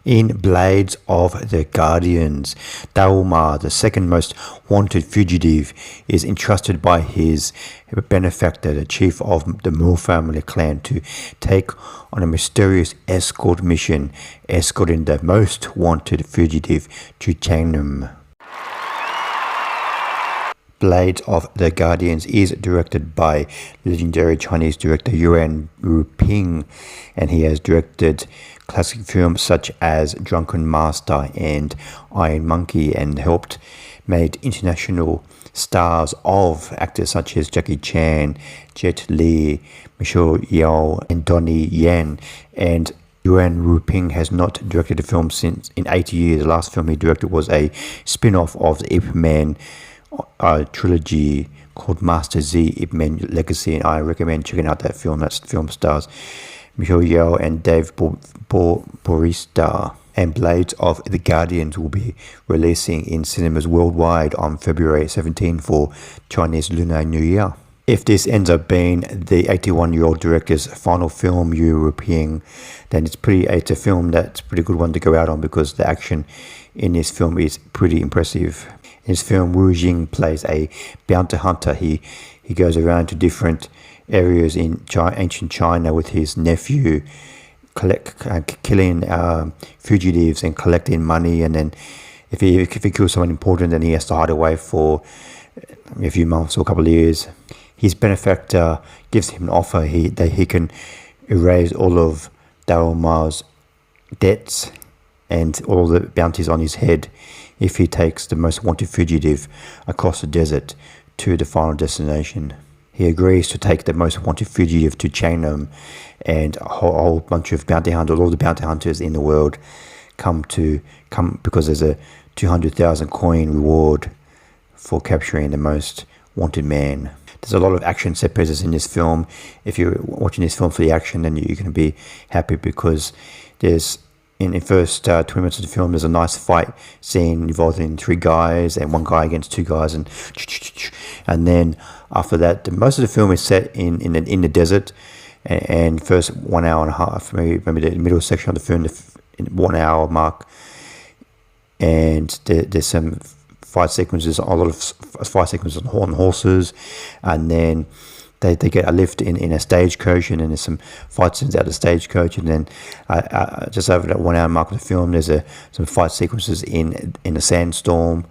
In Blades of the Guardians, Daoma, the second most wanted fugitive, is entrusted by his benefactor, the chief of the Mu family clan, to take on a mysterious escort mission, escorting the most wanted fugitive to Chang'an. Blades of the Guardians is directed by legendary Chinese director Yuen Woo-ping, and he has directed classic films such as Drunken Master and Iron Monkey, and helped made international stars of actors such as Jackie Chan, Jet Li, Michelle Yeoh, and Donnie Yen. And Yuen Woo-ping has not directed a film since in 80 years. The last film he directed was a spin-off of the Ip Man trilogy called Master Z, Ip Man Legacy, and I recommend checking out that film. That film stars Michelle Yeoh and Dave Bautista. And Blades of the Guardians will be releasing in cinemas worldwide on February 17 for Chinese Lunar New Year. If this ends up being the 81-year-old director's final film, Yuen Woo-ping, then it's a film that's a pretty good one to go out on, because the action in this film is pretty impressive. In this film, Wu Jing plays a bounty hunter. He goes around to different areas in ancient China with his nephew, killing fugitives and collecting money. And then if he kills someone important, then he has to hide away for a few months or a couple of years. His benefactor gives him an offer that he can erase all of Daoma's debts and all the bounties on his head if he takes the most wanted fugitive across the desert to the final destination. He agrees to take the most wanted fugitive to Chang'an, and a whole bunch of bounty hunters, all the bounty hunters in the world, come because there's a 200,000 coin reward for capturing the most wanted man. There's a lot of action set pieces in this film. If you're watching this film for the action, then you're going to be happy, because there's in the first 20 minutes of the film, there's a nice fight scene involving 3 guys and 1 guy against 2 guys, and then after that, most of the film is set in the desert. And first 1 hour and a half, maybe the middle section of the film, the 1 hour mark, and there's some fight sequences, a lot of fight sequences on horses, and then they get a lift in a stagecoach, and then there's some fight scenes out of the stagecoach, and then just over that 1 hour mark of the film, there's some fight sequences in a sandstorm.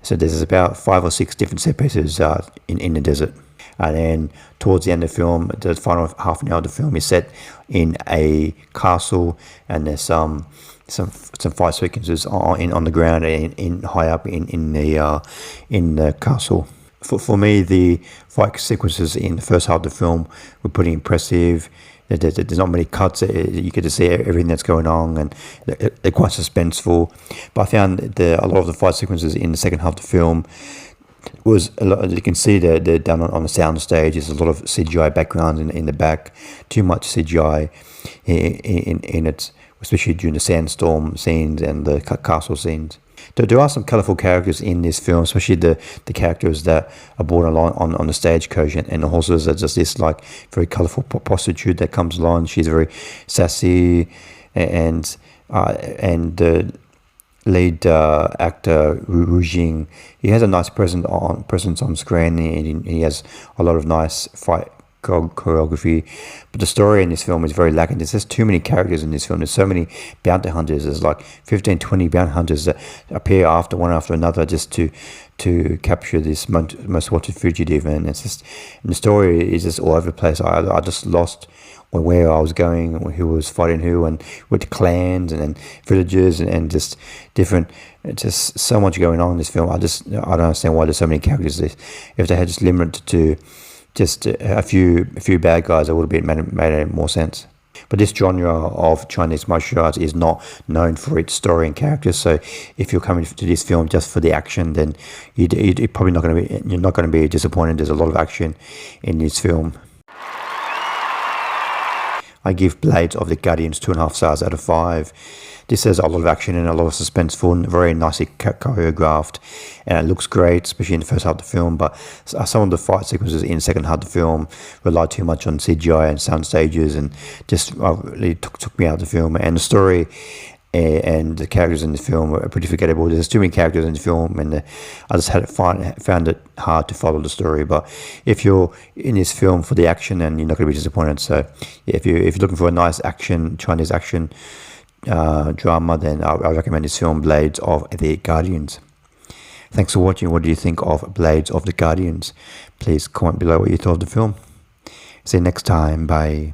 So there's about 5 or 6 different set pieces in the desert. And then towards the end of the film, the final half an hour of the film is set in a castle, and there's some fight sequences on the ground and high up in the castle. For me, the fight sequences in the first half of the film were pretty impressive. There's not many cuts. You get to see everything that's going on, and they're quite suspenseful. But I found a lot of the fight sequences in the second half of the film was a lot. You can see they're done on the sound stage. There's a lot of CGI backgrounds in the back. Too much CGI in it, especially during the sandstorm scenes and the castle scenes. There are some colourful characters in this film, especially the characters that are brought along on the stagecoach, and the horses are just this like very colourful prostitute that comes along. She's very sassy, and the lead actor Wu Jing, he has a nice presence on screen, and he has a lot of nice fight choreography, but the story in this film is very lacking. There's just too many characters in this film. There's so many bounty hunters. There's like 15-20 bounty hunters that appear one after another just to capture this most wanted fugitive, and the story is just all over the place. I just lost where I was going, who was fighting who, and with clans and villages and just different. It's just so much going on in this film. I don't understand why there's so many characters. If they had just limited to just a few bad guys, it would have made more sense. But this genre of Chinese martial arts is not known for its story and characters. So if you're coming to this film just for the action, then you're probably not going to be disappointed. There's a lot of action in this film. I give Blades of the Guardians 2.5 stars out of 5. This has a lot of action and a lot of suspenseful, very nicely choreographed, and it looks great, especially in the first half of the film. But some of the fight sequences in the second half of the film rely too much on CGI and sound stages, and just really took me out of the film. And the story and the characters in the film are pretty forgettable. There's too many characters in the film, and I just found it hard to follow the story. But if you're in this film for the action, then you're not going to be disappointed. So if you're looking for a nice Chinese action drama, then I recommend this film, Blades of the Guardians. Thanks for watching. What do you think of Blades of the Guardians? Please comment below what you thought of the film. See you next time. Bye.